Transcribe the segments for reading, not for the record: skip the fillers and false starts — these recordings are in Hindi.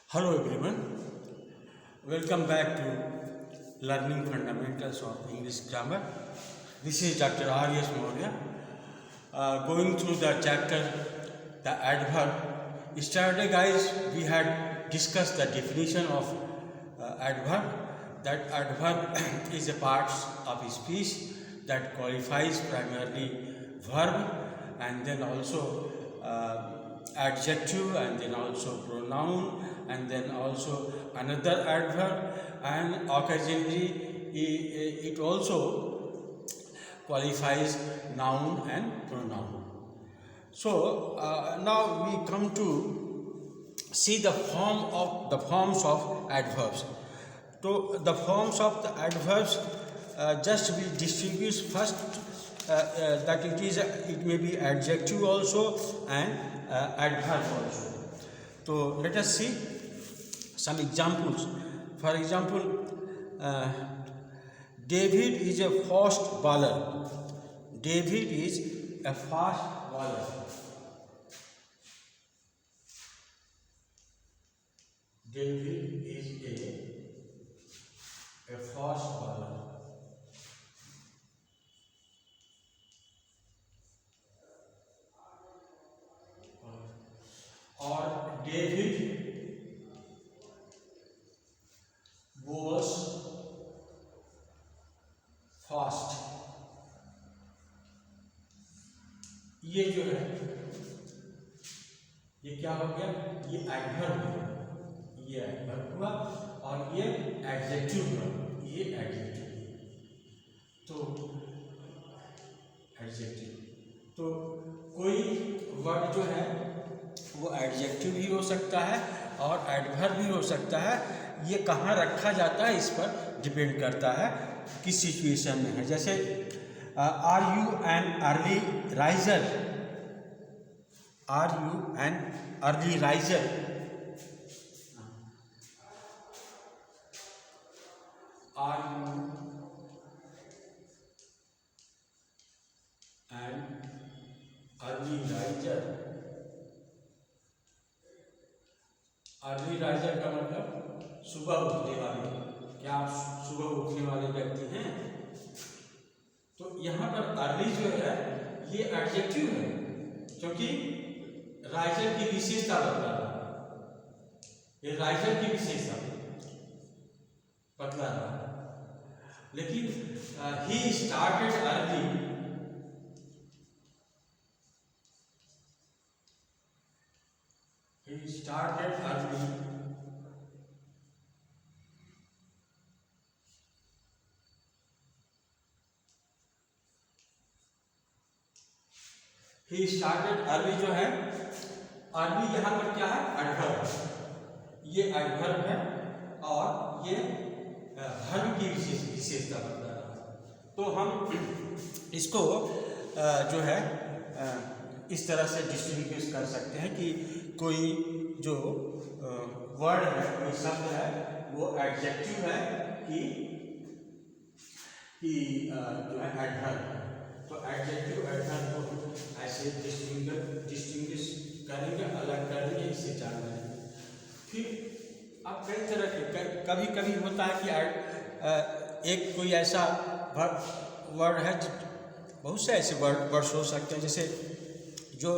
Hello everyone, welcome back to Learning Fundamentals of English Grammar. This is Dr. R.S. Maurya. Going through the chapter, the adverb. Yesterday guys, we had discussed the definition of adverb. That adverb is a part of speech that qualifies primarily verb and then also adjective and then also pronoun and then also another adverb, and occasionally it also qualifies noun and pronoun. So now we come to see the forms of adverbs. So the forms of the adverbs just we distinguish first that it may be adjective also and adverb also. So let us see some examples. For example, David is a fast bowler. David is a fast bowler. David is a fast bowler. Or David was fast. ये जो है ये क्या हो गया, ये एडवर्ब हुआ, ये एडवर्ब हुआ और ये एडजेक्टिव हुआ, ये एडजेक्टिव। तो एडजेक्टिव तो कोई वर्ड जो है वो एडजेक्टिव भी हो सकता है और एडवर्ब भी हो सकता है। ये कहाँ रखा जाता है इस पर डिपेंड करता है किस सिचुएशन में है। जैसे are you an early riser, are you an early riser, are you an early riser. Early riser का मतलब सुबह उठने वाले। क्या आप सुबह उठने वाले व्यक्ति हैं? तो यहाँ पर अर्ली जो है ये एडजेक्टिव है क्योंकि राइजर की विशेषता बतला रहा है, ये राइजर की विशेषता बतला रहा है। लेकिन he started early, he started early, he started early जो है, early यहाँ पर क्या है? एडवर्ब। ये एडवर्ब है और ये वर्ब की विशेषता बता रहा है। तो हम इसको जो है इस तरह से डिस्टिंग्विश कर सकते हैं कि कोई जो वर्ड है, कोई शब्द है वो एडजेक्टिव है कि जो है एडवर्ब है। तो एडजेक्टिव एडवर्ब को ऐसे डिस्टिंग्विश करेंगे, अलग करेंगे, इससे जान लेंगे। फिर अब कई तरह के कभी कभी होता है कि एक कोई ऐसा वर्ड है, बहुत से ऐसे वर्ड्स हो सकते हैं जैसे जो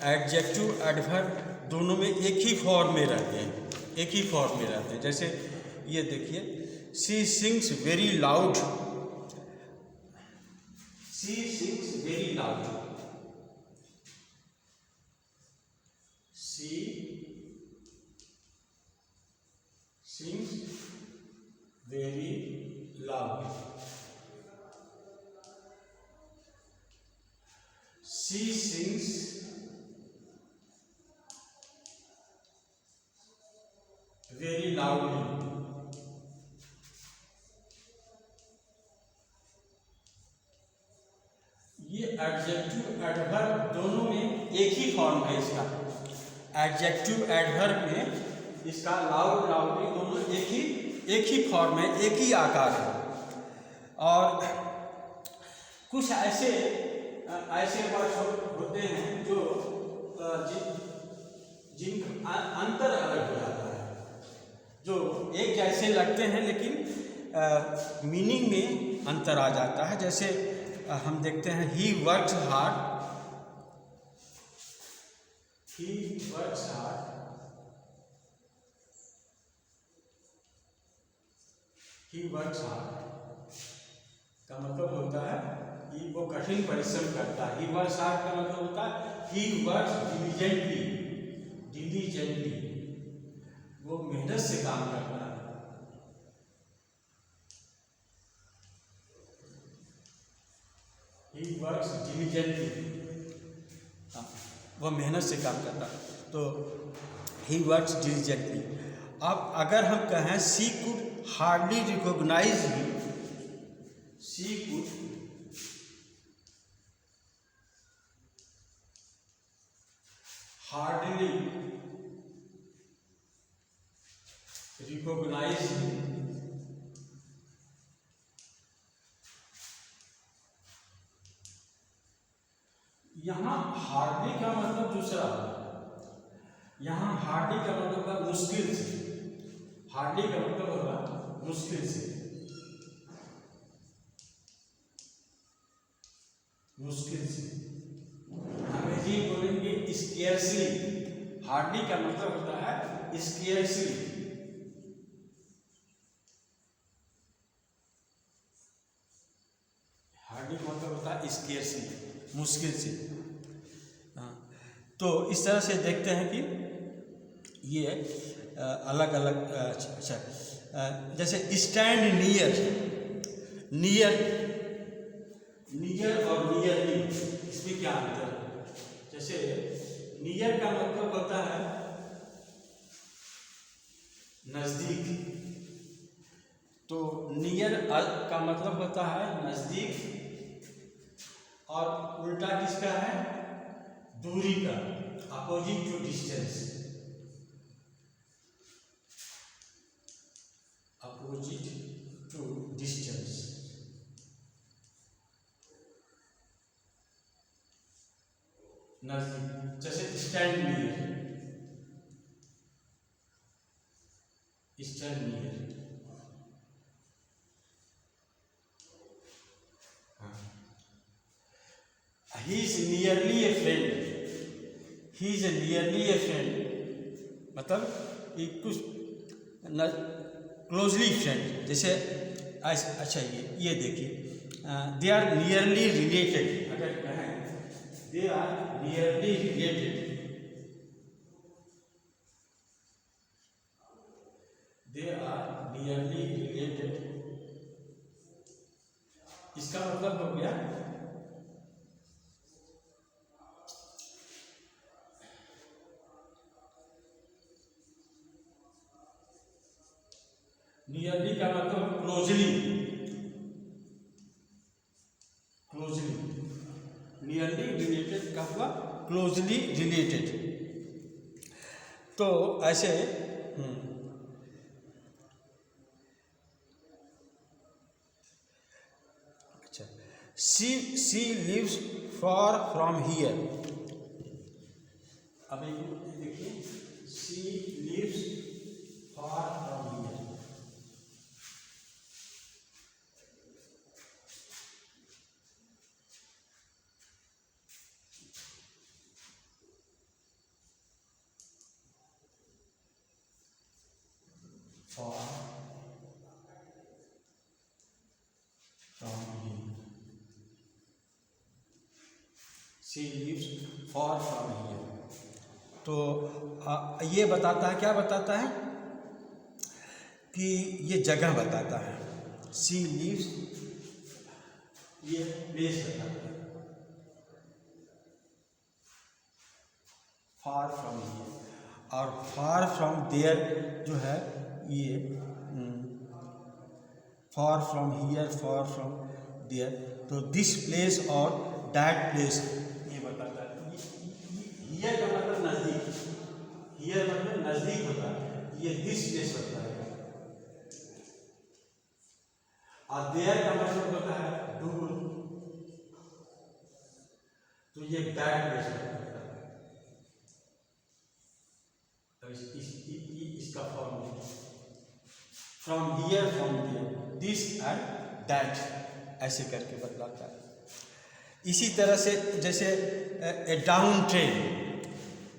एडजेक्टिव एडवर्ब दोनों में एक ही फॉर्म में रहते हैं, एक ही फॉर्म में रहते हैं। जैसे ये देखिए, she sings very loud, she sings very loud, she sings very loud, she sings very loudly, ये एडजेक्टिव एडवर्ब दोनों में एक ही फॉर्म है इसका। एडजेक्टिव एडवर्ब में इसका लाउड लाउडली दोनों एक ही फॉर्म है, एक ही आकार है। और कुछ ऐसे वर्ड होते हैं जो जिनका अंतर अलग हो जाता है। एक जैसे लगते हैं लेकिन मीनिंग में अंतर आ जाता है। जैसे हम देखते हैं he works hard, he works hard, he works hard का मतलब होता है कि वो कठिन परिश्रम करता है। ही वर्क्स हार्ड का मतलब होता है ही वर्क्स डिलीजेंटली, डिलीजेंटली वो मेहनत से काम करता है। ही वर्क्स डिलीजेंटली, वो मेहनत से काम करता है, तो ही वर्क्स डिलीजेंटली। अब अगर हम कहें she could hardly recognise him, she could hardly recognise him, यहाँ हार्डली का मतलब दूसरा, यहाँ हार्डली का मतलब होगा मुश्किल से, हार्डली का मतलब होगा मुश्किल से, मुश्किल से। अंग्रेजी बोलेंगे स्केर्सली, हार्डली का मतलब होता है स्केर्सली, हार्डली का मतलब होता है स्केर्सली, मुश्किल से। तो इस तरह से देखते हैं कि ये अलग अलग, अच्छा जैसे स्टैंड नियर, नियर, नियर और नियरली इसमें क्या अंतर है? जैसे नियर का मतलब होता है नजदीक, तो नियर का मतलब होता है नजदीक, और उल्टा किसका है? दूरी का, opposite to distance, opposite to distance. नजदीक, जैसे stand near, stand near, he is nearly a friend, he is nearly a friend मतलब कि कुछ क्लोजली फ्रेंड। जैसे अच्छा ये देखिए दे आर नियरली रिलेटेड, अगर कहें they are nearly related, they are nearly related, इसका मतलब हो गया नियरली का मतलब क्लोजली, क्लोजली, नियरली रिलेटेड का हुआ क्लोजली रिलेटेड। तो ऐसे अच्छा she lives far from here, अब देखिए she lives far from here, far from here, she lives far from here। तो ये बताता है, क्या बताता है कि ये जगह बताता है, she lives, ये प्लेस बताता है, far from here, और far from there जो है ये far from here, far from there, तो this place और that place ये बताता है। here का मतलब नजदीक, here मतलब नजदीक होता है, ये this place होता है, और there का मतलब होता है दूर, तो ये that place होता है। तो इसका form from here, from there, this and that, ऐसे करके बतलाता है। इसी तरह से जैसे a down train,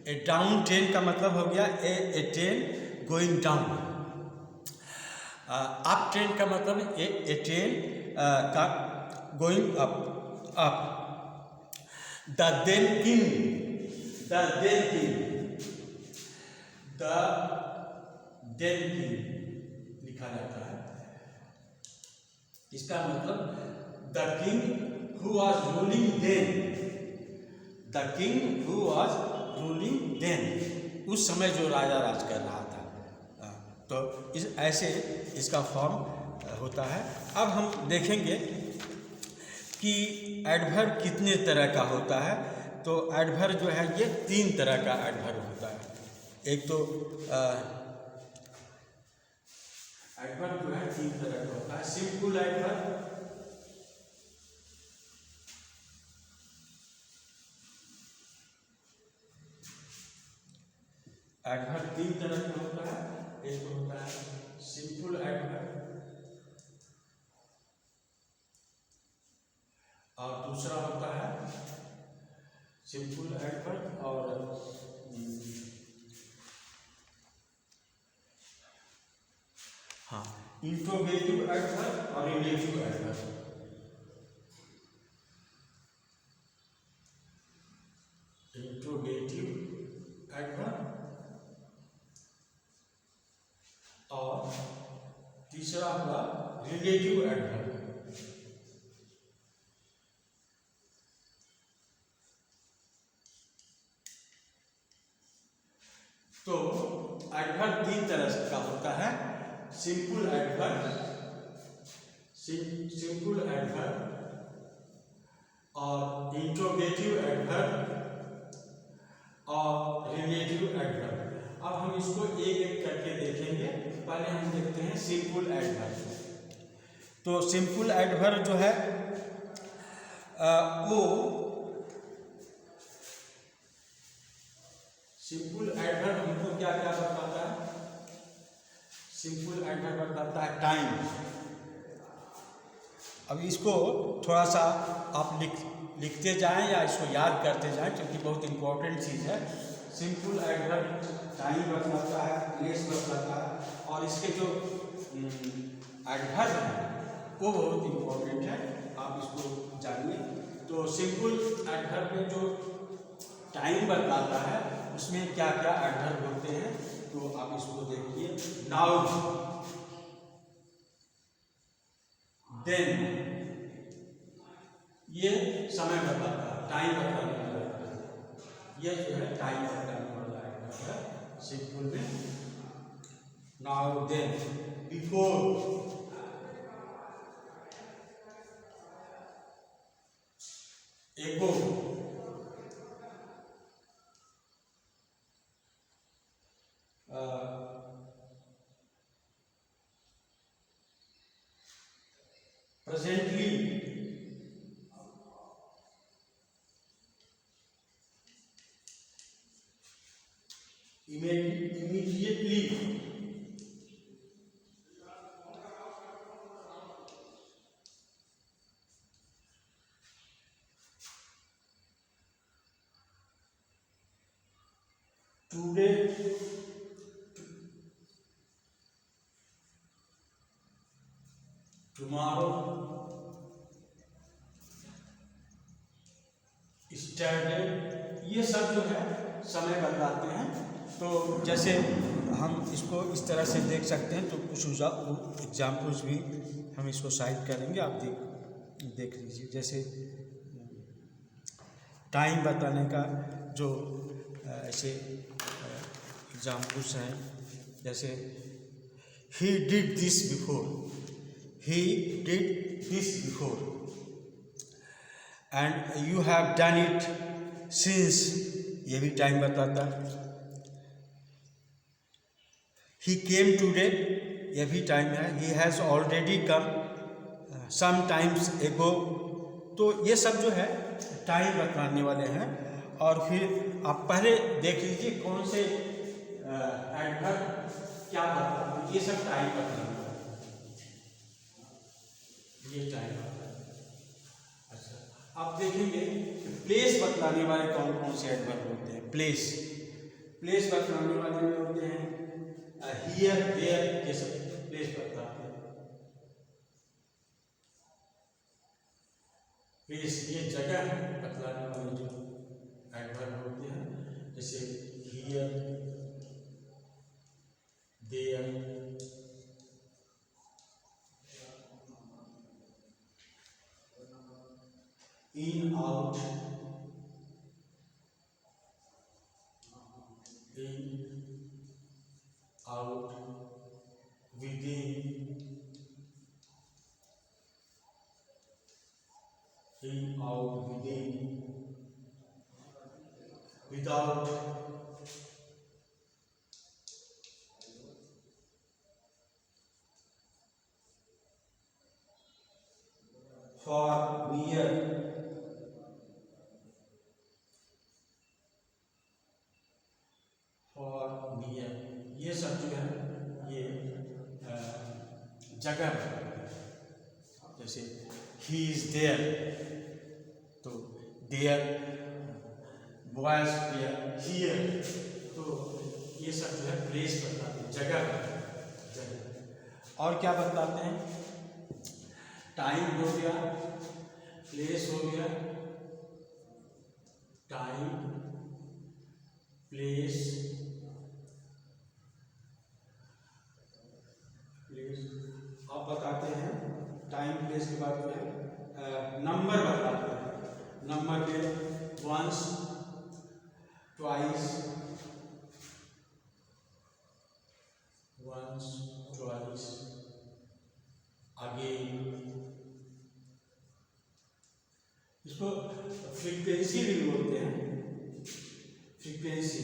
a down train का मतलब हो गया a train going down. Up train का मतलब ए ट्रेन का going up, up. The then king, the then king, the then king लिखा जाता है। इसका मतलब the king who was ruling then, the king who was ruling then, उस समय जो राजा राज कर रहा था। तो इस ऐसे इसका फॉर्म होता है। अब हम देखेंगे कि एडवर्ब कितने तरह का होता है। तो एडवर्ब जो है ये 3 तरह का एडवर्ब होता है। एक तो एडवर्ब जो है 3 तरह का होता है। सिंपल एडवर्ब, एडवर्ब 3 तरह का होता है। एक होता है सिंपल एडवर्ब और दूसरा होता है सिंपल एडवर्ब और हाँ इंट्रोगेटिव एडवर्ब और रिलेटिव एडवर्ब। इंट्रोगेटिव एडवर्ब और तीसरा हुआ रिलेटिव एडवर्ब। तो एडवर्ब 3 तरह का होता है। सिंपल एडवर्ब, सिंपल एडवर्ब और इंट्रोगेटिव एडवर्ब और रिलेटिव एडवर्ब। अब हम इसको एक एक करके देखेंगे। पहले हम देखते हैं सिंपल एडवर्ब। तो सिंपल एडवर्ब जो है वो सिंपल एडवर्ब हमको क्या क्या बताता है? सिंपल एडवर्ब बताता है टाइम। अब इसको थोड़ा सा आप लिखते जाएं या इसको याद करते जाएं, क्योंकि बहुत इंपॉर्टेंट चीज़ है। सिंपल एडवर्ब टाइम बताता है, प्लेस बताता है, और इसके जो एडवर्ब है वो बहुत इंपॉर्टेंट है, आप इसको जानिए। तो सिंपल एडवर्ब में जो टाइम बताता है उसमें क्या क्या एडवर्ब होते हैं, तो आप इसको देखिए। नाउ, देन, ये समय बताता है, टाइम बताने वाला है। ये जो है टाइम बताने वाला एडवर्ब है सिंपल में। नाउ, देन, बिफोर, एगो, presently, immediately, today, tomorrow, yesterday, ये सब जो है समय बताते हैं। तो जैसे हम इसको इस तरह से देख सकते हैं, तो कुछ एग्जाम्पल्स भी हम इसको साइड करेंगे, आप देख लीजिए। जैसे टाइम बताने का जो ऐसे एग्जाम्पल्स हैं, जैसे he did this before, he did this before, and you have done it since, ये भी टाइम बताता है। ही केम टूडे, ये भी टाइम है। He has already come some times ago. तो ये सब जो है टाइम बताने वाले हैं। और फिर आप पहले देख लीजिए कौन से एडवर्ब क्या बताते हैं, ये सब टाइम बताने वाले। बतलाने वाले कौन कौन से एडवर्ब होते हैं? प्लेस, प्लेस बतलाने वाले में होते हैं हियर, देयर, ये सब प्लेस बतलाते हैं। प्लेस ये जगह बतलाने वाले जो एडवर्ब होते हैं, जैसे here, there, in, out, in, out, within, in, out, within, without, far, near, far, near, ये सब जो है ये जगह है। जैसे ही इज देयर, तो देयर, बॉयज देयर, हियर, तो ये सब जो है प्लेस बताते हैं, जगह जगह। और क्या बताते हैं? टाइम हो गया, प्लेस हो गया, टाइम, प्लेस, प्लेस। अब बताते हैं टाइम प्लेस के बाद में नंबर बताते हैं। नंबर में once, twice, once, twice, again. इसको फ्रीक्वेंसी भी बोलते हैं, frequency,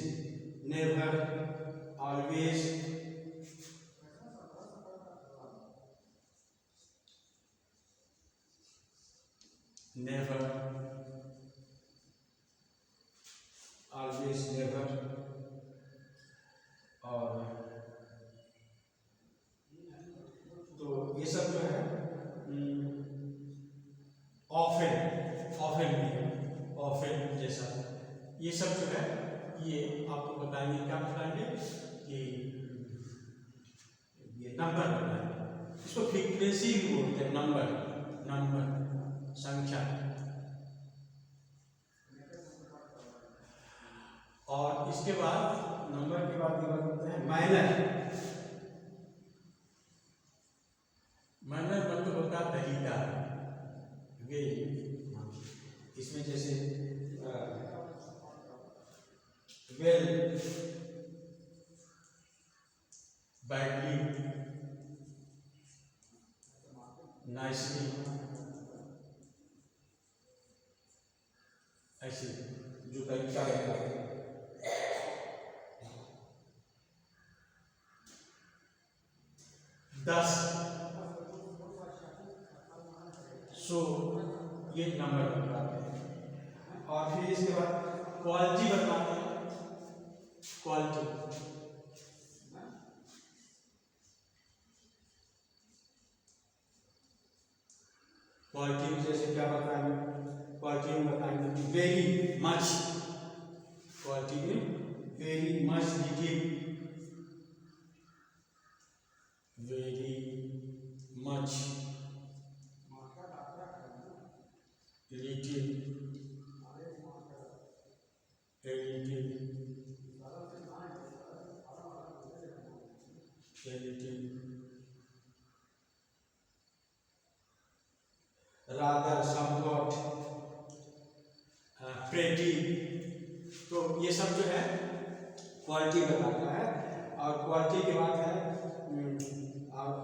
never, always, never, always, never, और तो ये सब जो है ऑफन, ऑफन भी, ऑफन जैसा, ये सब जो है ये आपको बताएंगे। क्या बताएंगे कि ये नंबर बताएंगे। इसको फ्रीक्वेंसी भी बोलते हैं, नंबर, नंबर, संख्या। और इसके बाद नंबर के बाद ये बताते हैं मैनर। मैनर मतलब होता है तरीका, वे। इसमें जैसे वेल, बैडली, नाइसली, ऐसे जो तरीका है। 10, 100, ये नंबर बताते हैं। और फिर इसके बाद क्वालिटी बताते हैं, क्वालिटी, क्वालिटी में जैसे क्या बताएंगे? क्वालिटी में बताएंगे वेरी मच, क्वालिटी में very much, little, very much, little, rather, somewhat, pretty। तो ये सब जो है क्वालिटी बताता है। और क्वालिटी के बाद है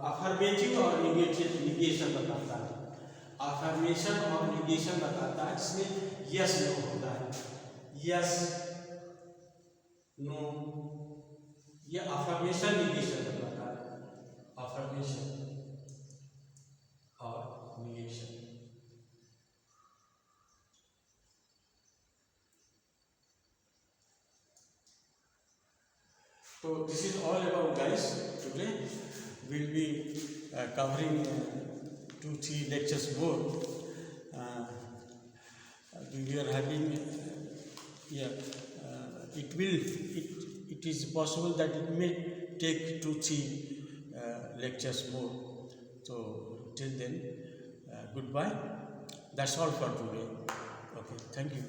अफर्मेटिव और निगेशन बताता है। अफर्मेशन और निगेशन बताता है, जिसमें यस नो होता है, यस नो, ये अफर्मेशन निगेशन बताता है, अफर्मेशन और negation. So this is all about, guys. Today we'll be covering 2-3 lectures more. We are having it is possible that it may take 2-3 lectures more. So till then, goodbye. That's all for today. Okay, thank you.